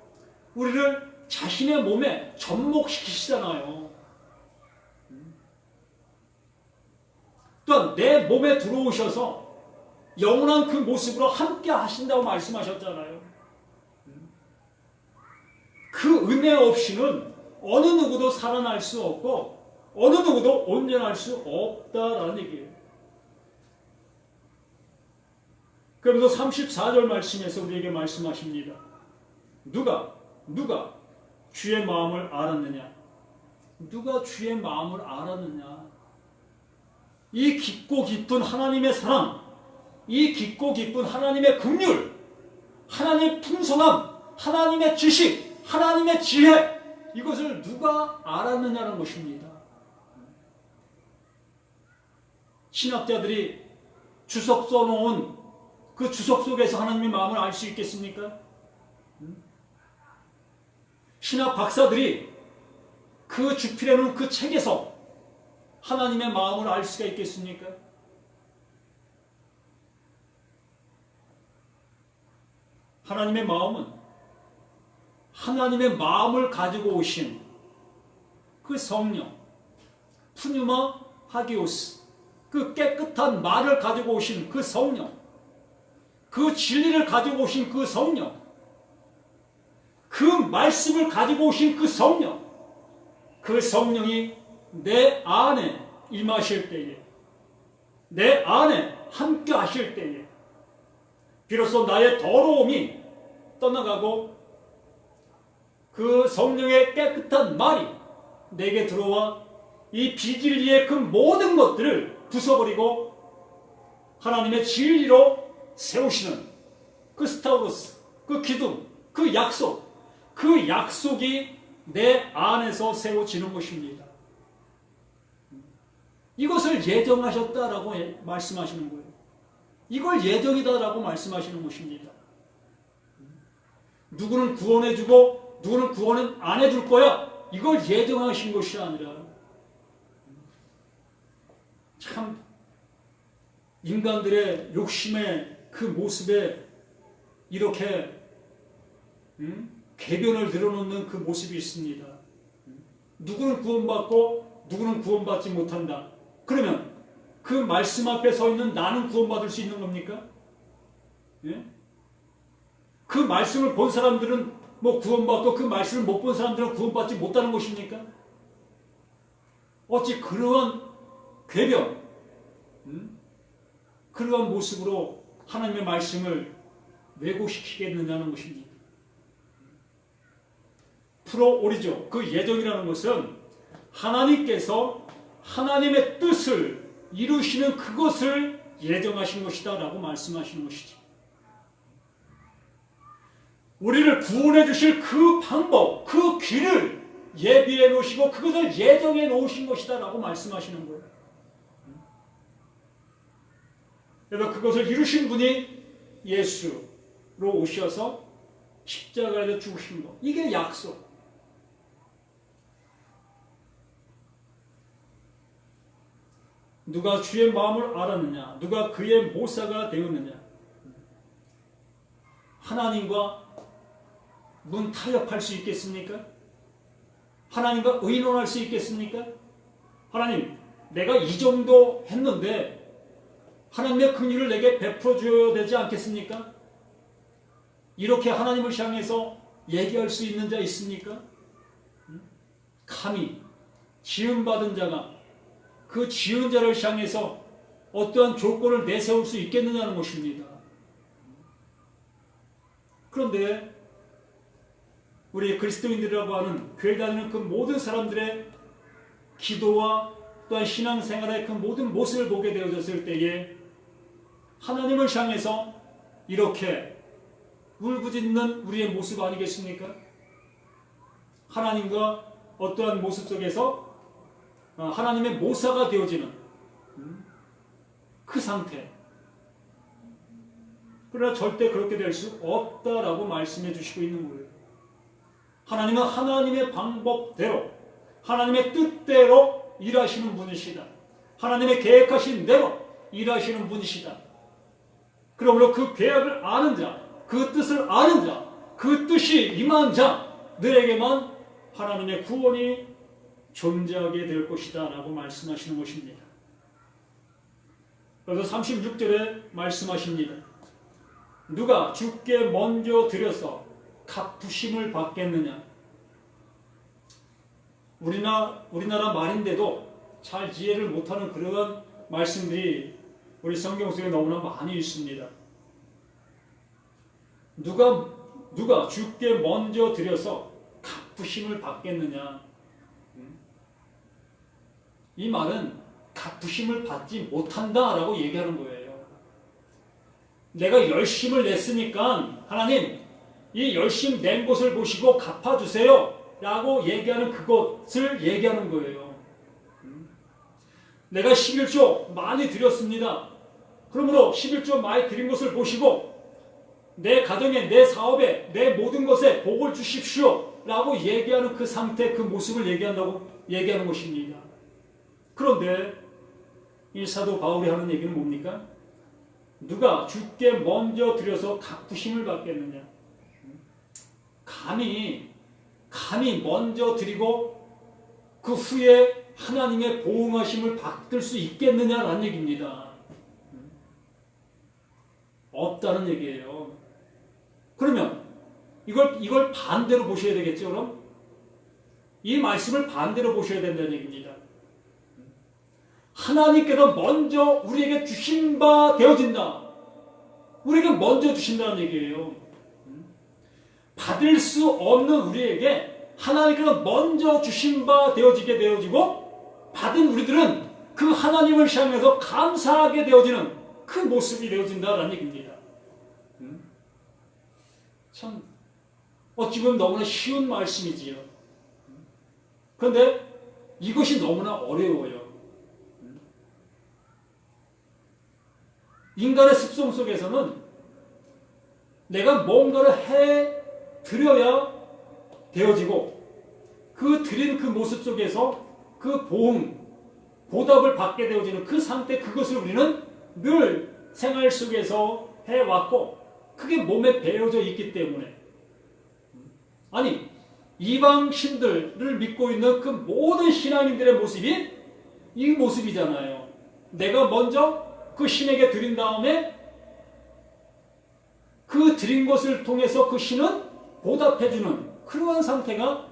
A: 우리를 자신의 몸에 접목시키시잖아요. 또한 내 몸에 들어오셔서 영원한 그 모습으로 함께 하신다고 말씀하셨잖아요. 그 은혜 없이는 어느 누구도 살아날 수 없고 어느 누구도 온전할 수 없다라는 얘기예요. 그러면서 34절 말씀에서 우리에게 말씀하십니다. 누가 주의 마음을 알았느냐? 누가 주의 마음을 알았느냐? 이 깊고 깊은 하나님의 사랑, 이 깊고 깊은 하나님의 긍휼, 하나님의 풍성함, 하나님의 지식, 하나님의 지혜, 이것을 누가 알았느냐는 것입니다. 신학자들이 주석 써놓은 그 주석 속에서 하나님의 마음을 알 수 있겠습니까? 신학 박사들이 그 주필해놓은 그 책에서 하나님의 마음을 알 수가 있겠습니까? 하나님의 마음은 하나님의 마음을 가지고 오신 그 성령, 푸뉴마 하기오스, 그 깨끗한 말을 가지고 오신 그 성령, 그 진리를 가지고 오신 그 성령, 그 말씀을 가지고 오신 그 성령, 그 성령이 내 안에 임하실 때에, 내 안에 함께 하실 때에 비로소 나의 더러움이 떠나가고 그 성령의 깨끗한 말이 내게 들어와 이 비진리의 그 모든 것들을 부숴버리고 하나님의 진리로 세우시는 그 스타우로스, 그 기둥, 그 약속이 내 안에서 세워지는 것입니다. 이것을 예정하셨다라고 말씀하시는 거예요. 이걸 예정이다라고 말씀하시는 것입니다. 누구는 구원해주고 누구는 구원은 안 해줄 거야. 이걸 예정하신 것이 아니라 참 인간들의 욕심의 그 모습에 이렇게 궤변을 늘어놓는 그 모습이 있습니다. 누구는 구원받고 누구는 구원받지 못한다. 그러면 그 말씀 앞에 서 있는 나는 구원받을 수 있는 겁니까? 예? 그 말씀을 본 사람들은 뭐 구원받고 그 말씀을 못 본 사람들은 구원받지 못하는 것입니까? 어찌 그러한 궤변, 그러한 모습으로 하나님의 말씀을 왜곡시키겠느냐는 것입니다. 프로오리조, 그 예정이라는 것은 하나님께서 하나님의 뜻을 이루시는 그것을 예정하신 것이다 라고 말씀하시는 것이죠. 우리를 구원해 주실 그 방법, 그 길을 예비해 놓으시고 그것을 예정해 놓으신 것이다 라고 말씀하시는 거예요. 그래서 그것을 이루신 분이 예수로 오셔서 십자가에서 죽으신 것. 이게 약속. 누가 주의 마음을 알았느냐? 누가 그의 모사가 되었느냐? 하나님과 문 타협할 수 있겠습니까? 하나님과 의논할 수 있겠습니까? 하나님, 내가 이 정도 했는데 하나님의 긍휼을 내게 베풀어 줘야 되지 않겠습니까? 이렇게 하나님을 향해서 얘기할 수 있는 자 있습니까? 감히 지음받은 자가 그 지은 자를 향해서 어떠한 조건을 내세울 수 있겠느냐는 것입니다. 그런데 우리 그리스도인들이라고 하는 교회 다니는 그 모든 사람들의 기도와 또한 신앙생활의 그 모든 모습을 보게 되어졌을 때에 하나님을 향해서 이렇게 울부짖는 우리의 모습 아니겠습니까? 하나님과 어떠한 모습 속에서 하나님의 모사가 되어지는 그 상태. 그러나 절대 그렇게 될 수 없다라고 말씀해 주시고 있는 거예요. 하나님은 하나님의 방법대로 하나님의 뜻대로 일하시는 분이시다. 하나님의 계획하신 대로 일하시는 분이시다. 그러므로 그 계획을 아는 자, 그 뜻을 아는 자, 그 뜻이 임한 자들에게만 하나님의 구원이 존재하게 될 것이다 라고 말씀하시는 것입니다. 그래서 36절에 말씀하십니다. 누가 주께 먼저 드려서 갚으심을 받겠느냐. 우리나라 말인데도 잘 이해를 못하는 그러한 말씀들이 우리 성경 속에 너무나 많이 있습니다. 누가 주께 먼저 드려서 갚으심을 받겠느냐. 이 말은 갚으심을 받지 못한다라고 얘기하는 거예요. 내가 열심을 냈으니까 하나님 이 열심 낸 것을 보시고 갚아주세요 라고 얘기하는 그것을 얘기하는 거예요. 내가 11조 많이 드렸습니다. 그러므로 11조 많이 드린 것을 보시고 내 가정에, 내 사업에, 내 모든 것에 복을 주십시오 라고 얘기하는 그 상태, 그 모습을 얘기하는 것입니다. 그런데 이 사도 바울이 하는 얘기는 뭡니까? 누가 주께 먼저 드려서 갚으심을 받겠느냐. 감히 먼저 드리고 그 후에 하나님의 보응하심을 받을 수 있겠느냐라는 얘기입니다. 없다는 얘기예요. 그러면 이걸 반대로 보셔야 되겠죠. 그럼 이 말씀을 반대로 보셔야 된다는 얘기입니다. 하나님께서 먼저 우리에게 주신 바 되어진다. 우리에게 먼저 주신다는 얘기예요. 받을 수 없는 우리에게 하나님께서 먼저 주신 바 되어지고 받은 우리들은 그 하나님을 향해서 감사하게 되어지는 그 모습이 되어진다는 얘기입니다. 참 어찌 보면 너무나 쉬운 말씀이지요. 그런데 이것이 너무나 어려워요. 인간의 습성 속에서는 내가 뭔가를 해 드려야 되어지고 그 드린 그 모습 속에서 그 보답을 받게 되어지는 그 상태, 그것을 우리는 늘 생활 속에서 해왔고 그게 몸에 배어져 있기 때문에, 아니 이방 신들을 믿고 있는 그 모든 신앙인들의 모습이 이 모습이잖아요. 내가 먼저 그 신에게 드린 다음에 그 드린 것을 통해서 그 신은 보답해주는 그러한 상태가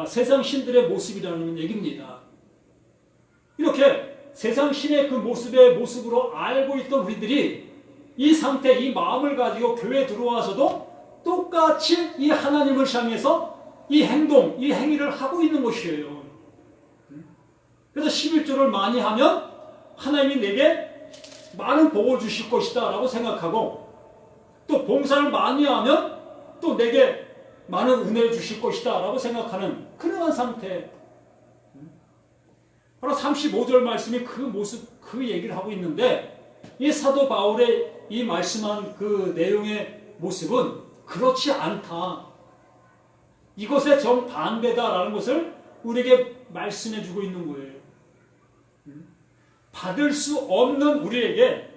A: 세상 신들의 모습이라는 얘기입니다. 이렇게 세상 신의 그 모습으로 알고 있던 우리들이 이 상태, 이 마음을 가지고 교회에 들어와서도 똑같이 이 하나님을 향해서 이 행동, 이 행위를 하고 있는 것이에요. 그래서 11조를 많이 하면 하나님이 내게 많은 복을 주실 것이다 라고 생각하고, 또 봉사를 많이 하면 또 내게 많은 은혜를 주실 것이다 라고 생각하는 그러한 상태. 바로 35절 말씀이 그 모습, 그 얘기를 하고 있는데, 이 사도 바울의 이 말씀한 그 내용의 모습은 그렇지 않다. 이것의 정반대다라는 것을 우리에게 말씀해 주고 있는 거예요. 받을 수 없는 우리에게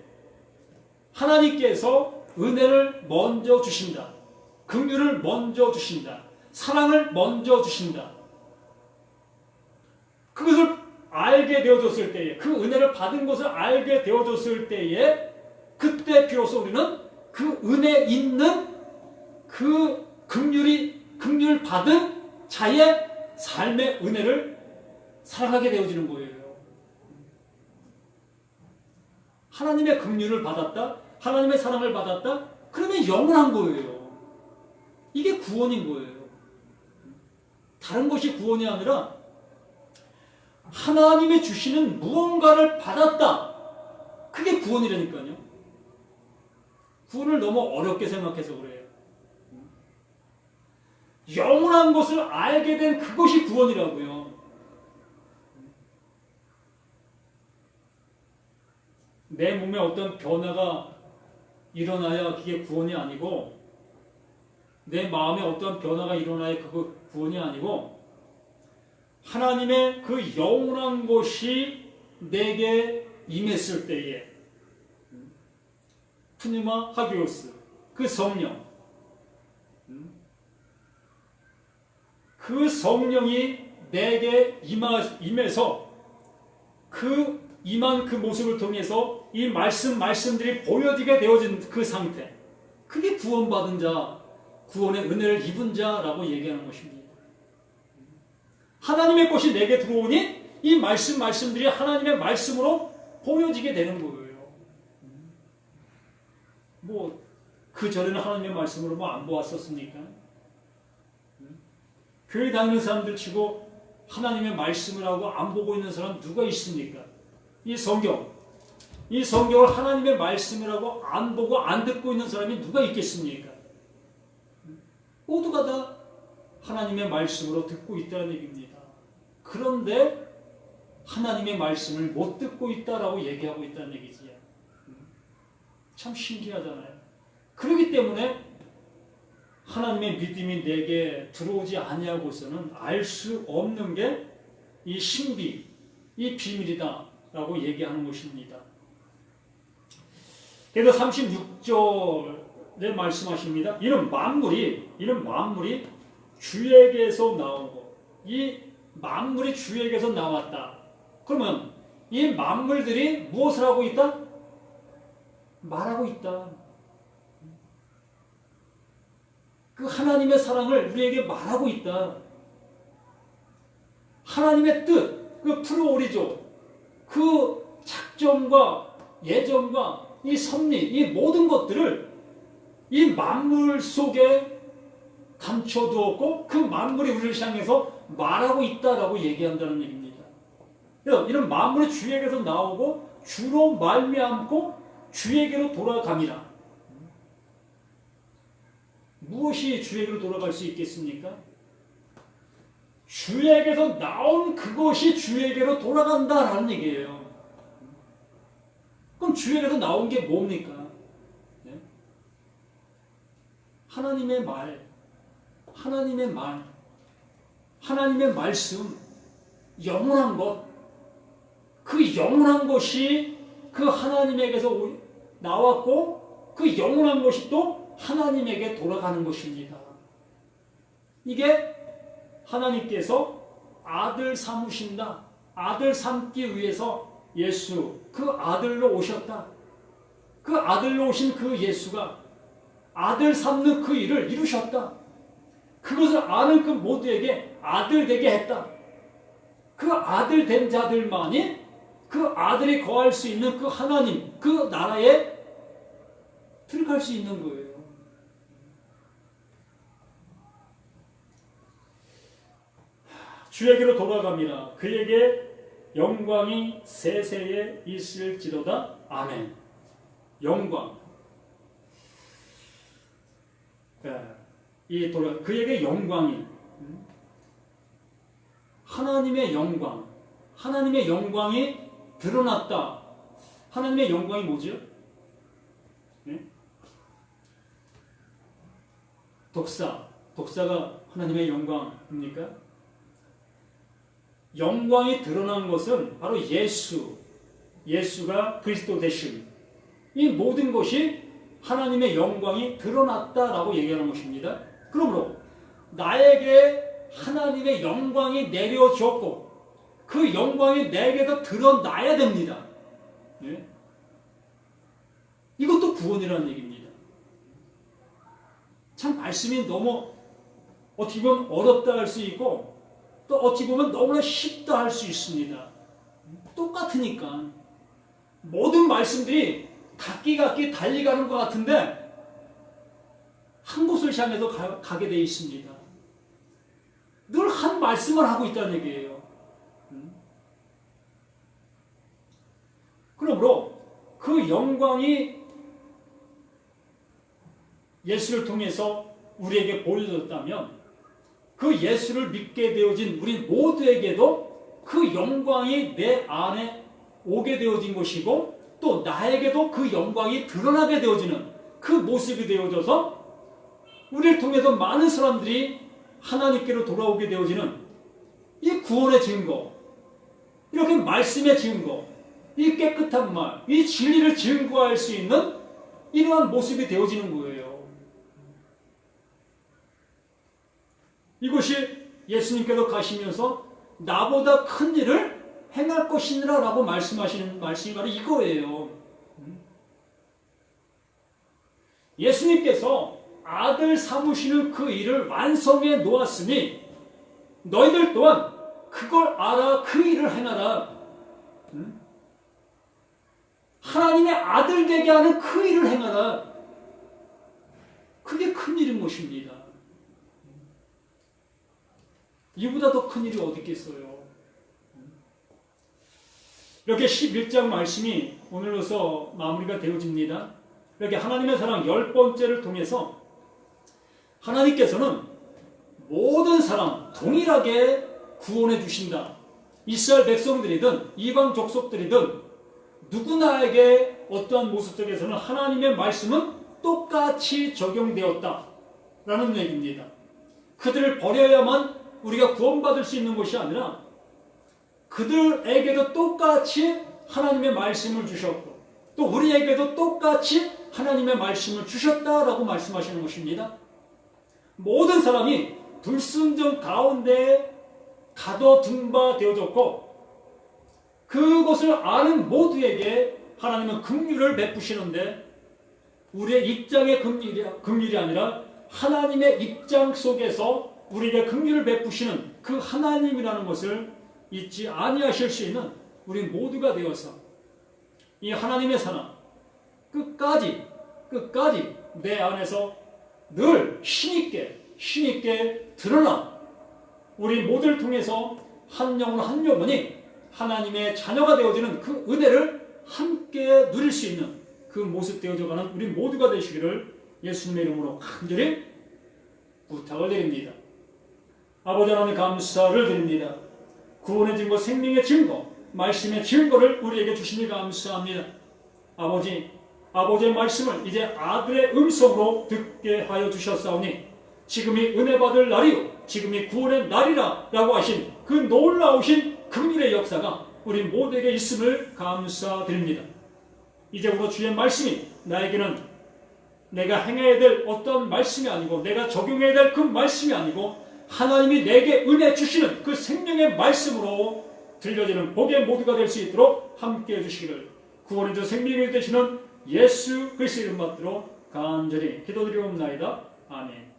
A: 하나님께서 은혜를 먼저 주신다. 긍휼을 먼저 주신다. 사랑을 먼저 주신다. 그것을 알게 되어졌을 때에, 그 은혜를 받은 것을 알게 되어졌을 때에, 그때 비로소 우리는 그 은혜 있는 그 긍휼 받은 자의 삶의 은혜를 사랑하게 되어지는 거예요. 하나님의 긍휼을 받았다, 하나님의 사랑을 받았다, 그러면 영원한 거예요. 이게 구원인 거예요. 다른 것이 구원이 아니라 하나님이 주시는 무언가를 받았다, 그게 구원이라니까요. 구원을 너무 어렵게 생각해서 그래요. 영원한 것을 알게 된 그것이 구원이라고요. 내 몸에 어떤 변화가 일어나야 그게 구원이 아니고, 내 마음에 어떤 변화가 일어나야 그거 구원이 아니고, 하나님의 그 영원한 것이 내게 임했을 때에 푸니마 하기오스 그 성령, 그 성령이 내게 임해서 그 임한 그 모습을 통해서 이 말씀들이 보여지게 되어진 그 상태, 그게 구원받은 자, 구원의 은혜를 입은 자라고 얘기하는 것입니다. 하나님의 것이 내게 들어오니 이 말씀들이 하나님의 말씀으로 보여지게 되는 거예요. 그 전에는 하나님의 말씀으로 안 보았었습니까? 교회 다니는 사람들 치고 하나님의 말씀을 하고 안 보고 있는 사람 누가 있습니까? 이 성경을 하나님의 말씀이라고 안 보고 안 듣고 있는 사람이 누가 있겠습니까? 모두가 다 하나님의 말씀으로 듣고 있다는 얘기입니다. 그런데 하나님의 말씀을 못 듣고 있다라고 얘기하고 있다는 얘기지요. 참 신기하잖아요. 그렇기 때문에 하나님의 믿음이 내게 들어오지 아니하고서는 알 수 없는 게 이 신비, 이 비밀이다라고 얘기하는 것입니다. 그래서 36절에 말씀하십니다. 이런 만물이 주에게서 나오고, 이 만물이 주에게서 나왔다. 그러면 이 만물들이 무엇을 하고 있다? 말하고 있다. 그 하나님의 사랑을 우리에게 말하고 있다. 하나님의 뜻, 그 프로오리조, 그 작정과 예정과 이 섭리, 이 모든 것들을 이 만물 속에 감춰두었고 그 만물이 우리를 향해서 말하고 있다라고 얘기한다는 얘기입니다. 그래서 이런 만물이 주에게서 나오고 주로 말미암고 주에게로 돌아갑니다. 무엇이 주에게로 돌아갈 수 있겠습니까? 주에게서 나온 그것이 주에게로 돌아간다라는 얘기예요. 그럼 주에게서 나온 게 뭡니까? 네? 하나님의 말, 하나님의 말씀, 영원한 것, 그 영원한 것이 그 하나님에게서 나왔고 그 영원한 것이 또 하나님에게 돌아가는 것입니다. 이게 하나님께서 아들 삼으신다, 아들 삼기 위해서 예수, 그 아들로 오셨다. 그 아들로 오신 그 예수가 아들 삼는 그 일을 이루셨다. 그것을 아는 그 모두에게 아들 되게 했다. 그 아들 된 자들만이 그 아들이 거할 수 있는 그 하나님, 그 나라에 들어갈 수 있는 거예요. 주에게로 돌아갑니다. 그에게 영광이 세세에 있을지로다. 아멘. 영광. 그에게 영광이, 하나님의 영광, 하나님의 영광이 드러났다. 하나님의 영광이 뭐죠? 네? 독사가 하나님의 영광입니까? 영광이 드러난 것은 바로 예수가 그리스도 되심, 이 모든 것이 하나님의 영광이 드러났다라고 얘기하는 것입니다. 그러므로 나에게 하나님의 영광이 내려졌고 그 영광이 내게도 드러나야 됩니다. 네? 이것도 구원이라는 얘기입니다. 참 말씀이 너무 어떻게 보면 어렵다 할 수 있고 또 어찌 보면 너무나 쉽다 할 수 있습니다. 똑같으니까 모든 말씀들이 각기 달리 가는 것 같은데 한 곳을 향해서 가게 되어 있습니다. 늘 한 말씀을 하고 있다는 얘기예요. 그러므로 그 영광이 예수를 통해서 우리에게 보여졌다면 그 예수를 믿게 되어진 우리 모두에게도 그 영광이 내 안에 오게 되어진 것이고 또 나에게도 그 영광이 드러나게 되어지는 그 모습이 되어져서 우리를 통해서 많은 사람들이 하나님께로 돌아오게 되어지는 이 구원의 증거, 이렇게 말씀의 증거, 이 깨끗한 말, 이 진리를 증거할 수 있는 이러한 모습이 되어지는 거예요. 이것이 예수님께서 가시면서 나보다 큰 일을 행할 것이니라 라고 말씀하시는 말씀이 바로 이거예요. 예수님께서 아들 삼으시는 그 일을 완성해 놓았으니 너희들 또한 그걸 알아 그 일을 행하라. 하나님의 아들 되게 하는 그 일을 행하라. 그게 큰 일인 것입니다. 이보다 더 큰 일이 어디 있겠어요. 이렇게 11장 말씀이 오늘로서 마무리가 되어집니다. 이렇게 하나님의 사랑 10번째를 통해서 하나님께서는 모든 사람 동일하게 구원해 주신다. 이스라엘 백성들이든 이방 족속들이든 누구나에게 어떠한 모습 속에서는 하나님의 말씀은 똑같이 적용되었다라는 얘기입니다. 그들을 버려야만 우리가 구원받을 수 있는 것이 아니라 그들에게도 똑같이 하나님의 말씀을 주셨고 또 우리에게도 똑같이 하나님의 말씀을 주셨다라고 말씀하시는 것입니다. 모든 사람이 불순종 가운데 가둬둔 바 되어졌고 그것을 아는 모두에게 하나님은 긍휼을 베푸시는데 우리의 입장의 긍휼이 아니라 하나님의 입장 속에서 우리에게 긍휼을 베푸시는 그 하나님이라는 것을 잊지 아니하실 수 있는 우리 모두가 되어서 이 하나님의 사랑 끝까지 내 안에서 늘 신있게 드러나 우리 모두를 통해서 한 영혼 한 영혼이 하나님의 자녀가 되어지는 그 은혜를 함께 누릴 수 있는 그 모습 되어져가는 우리 모두가 되시기를 예수님의 이름으로 간절히 부탁을 드립니다. 아버지 하나님 감사를 드립니다. 구원의 증거, 생명의 증거, 말씀의 증거를 우리에게 주시니 감사합니다. 아버지의 말씀을 이제 아들의 음성으로 듣게 하여 주셨사오니 지금이 은혜 받을 날이요 지금이 구원의 날이라 라고 하신 그 놀라우신 긍휼의 역사가 우리 모두에게 있음을 감사드립니다. 이제부터 주의 말씀이 나에게는 내가 행해야 될 어떤 말씀이 아니고 내가 적용해야 될 그 말씀이 아니고 하나님이 내게 은혜 주시는 그 생명의 말씀으로 들려지는 복의 모두가 될 수 있도록 함께해 주시기를 구원의 주 생명이 되시는 예수 그리스도의 이름 받들어 간절히 기도드리옵나이다. 아멘.